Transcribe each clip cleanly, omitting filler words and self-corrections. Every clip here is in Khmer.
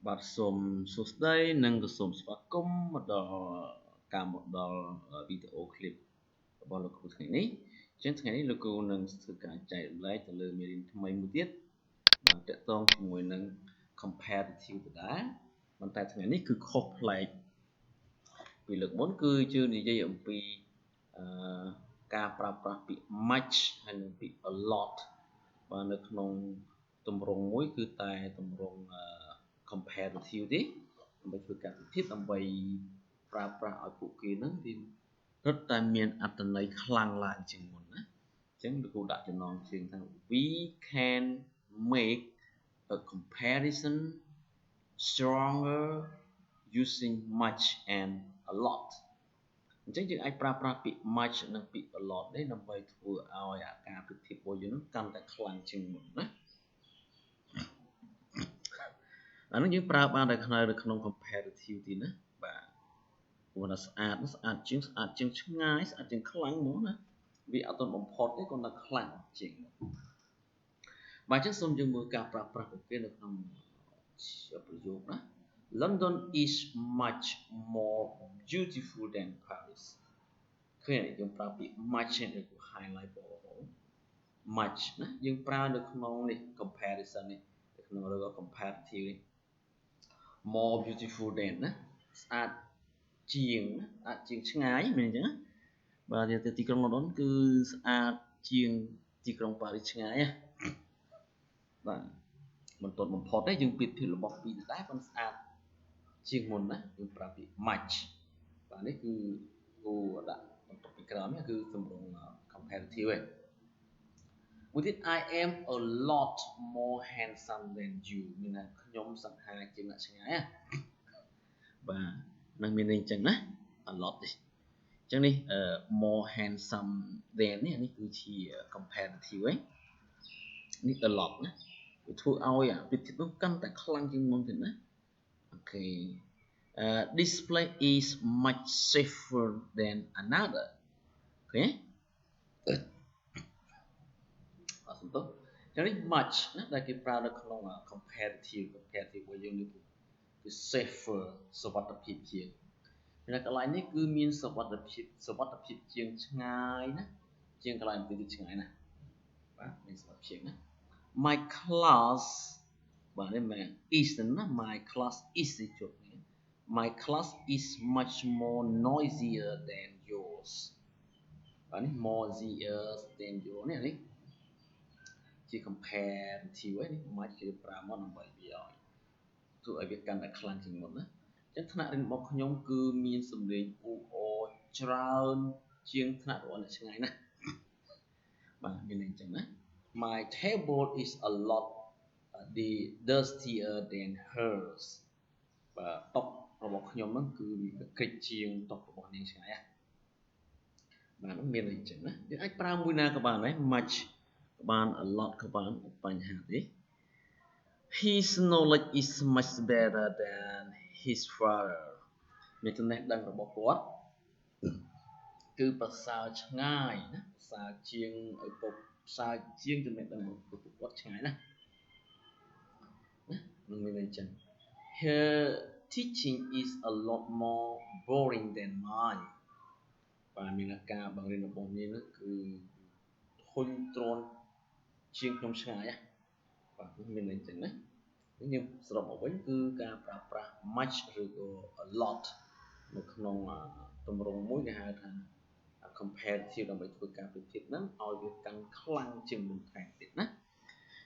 បាទសូមសួស្តីនិងក៏សូមស្វាគមន៍មកដល់ការមកដល់វីដេអូឃ្លីបរបស់លោកគ្រូថ្ងៃនេះអញ្ចឹងថ្ងៃនេះលោកគ្រូនឹងធ្វើការចែករំលែកទៅលើមេរៀនថ្មីមួយទៀតបានតាក់ទងជាមួយនឹង comparative ដដែលប៉ុន្តែថ្ងៃនេះគឺខុសប្លែកពីលើកមុនគឺយើងនិយាយអំពីការប្រើប្រាស់ពាក្យ much ហើយនិងពាក្យ a lot បាទនៅក្នុងទម្រង់មួយគឺតែទម្រង់comparative ទេដើម្បីធ្វើការពិភាក្សាដើម្បីប្រើប្រាស់ឲ្យពួកគេនឹងវារត់តែមានអត្ថន័យខ្លាំងឡើងជាងមុនណាអញ្ចឹងលោកគ្រូដាក់ចំណងជើងថា we can make a comparison stronger using much and a lot អញ្ចឹងយើងអាចប្រើប្រាស់ពាក្យ much និងពាក្យ a lot នេះដើម្បីធ្វើឲ្យអាការពិភាក្សារបស់យើងកាន់តែខ្លាំងជាងមុនណាអានោះយើងប្រើបាននៅក្នុង comparative ទីណាបាទព្រោះថាស្អាតជាងឆ្ងាយស្អាតជាងខ្លាំងហ្មងណាវាអត់ទាន់បំផុតទេគាត់ថាខ្លាំងជាងបាទអញ្ចឹងសូមយើងមើលការប្រើប្រាស់ពួកគេនៅក្នុងប្រយោគណា London is much more beautiful than Paris ឃើញយើងប្រើពាក្យ much នេះគឺ highlight បងប្អូន much ណាយើងប្រើនៅក្នុងនេះ comparison នេះនៅក្នុងឬ comparative នេះ more beautiful than ណាស្អាតជាងឆ្ងាយមែនអញ្ចឹងណាបាទទៅទីក្រុង London គឺស្អាតជាងទីក្រុងប៉ារីសឆ្ងាយណាបាទមិនទាន់បំផុតទេយើងប្រៀបធៀបរបស់ពីរដែរប៉ុន្តែស្អាតជាងមុនណាយើងប្រើពាក្យ much បាទនេះគឺគួរដាក់បន្ទុកពីក្រោមនេះគឺទម្រង់ comparative ឯងមួយទៀត I am a lot more handsome than you មានថាខ្ញុំសង្ហាជាងអ្នកឆ្ងាយណាបាទនឹងមានន័យអញ្ចឹងណា a lot ទេអញ្ចឹងនេះ more handsome than នេះគឺជា comparative ឯងនេះ a lot ណាវាធ្វើឲ្យប្រៀបធៀបនោះកាន់តែខ្លាំងជាងមុនទៀតណាអូខេthis place is much safer than another អូខេអត់សំទោសអញ្ចឹងនេះ much ណាដែលគេប្រើនៅក្នុង comparative របស់យើងនេះគឺ safer សុវត្ថិភាពជាងនៅកន្លែងនេះគឺមានសុវត្ថិភាពជាងឆ្ងាយណាជាងកន្លែងទីឆ្ងាយណាបាទមានសុវត្ថិភាពណា my class បាទនេះមែន is ណា my class is ជប់នេះ my class is much more noisier than yours បាទនេះ more noisier than yours នេះជា comparative ហ្នឹង much គេប្រើមកដើម្បីវាឲ្យធ្វើឲ្យវាកាន់តែខ្លាំងជាងមុនណាអញ្ចឹងថ្នាក់រៀនរបស់ខ្ញុំគឺមានសំឡេងអ៊ូអរច្រើនជាងថ្នាក់របស់អ្នកឆ្ងាយណាបាទមានន័យអញ្ចឹងណា My table is a lot dustier than hers បាទតុរបស់ខ្ញុំហ្នឹងគឺវាក្រិចជាងតុរបស់នាងឆ្ងាយណាបាទមានន័យអញ្ចឹងណាយើងអាចប្រើមួយណាក៏បានដែរ much ក៏បាន a lot ក៏បានបញ្ហាទេHis knowledge is much better than his father មានចំណេះដឹងរបស់គាត់គឺប្រសើរឆ្ងាយណាប្រសើរជាងឪពុកប្រសើរជាងចំណេះដឹងរបស់ឪពុកគាត់ឆ្ងាយណានឹងមានន័យចឹង Her teaching is a lot more boring than mine បាទមានការបង្រៀនរបស់នាងនោះគឺធុញទ្រាន់ជាងខ្ញុំឆ្ងាយណាបាទមានន័យចឹងណាខ្ញុំសរុបមកវិញគឺការប្រើប្រាស់ much ឬក៏ a lot នៅក្នុងទម្រង់មួយគេហៅថា comparative ដើម្បីធ្វើការប្រៀបធៀបហ្នឹងឲ្យវាកាន់ខ្លាំងជាងមុនថែមទៀតណា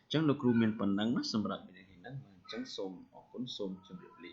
អញ្ចឹងលោកគ្រូមានប៉ុណ្ណឹងណាសម្រាប់មេរៀននេះហ្នឹងបាទអញ្ចឹងសូមអរគុណសូមជម្រាបលា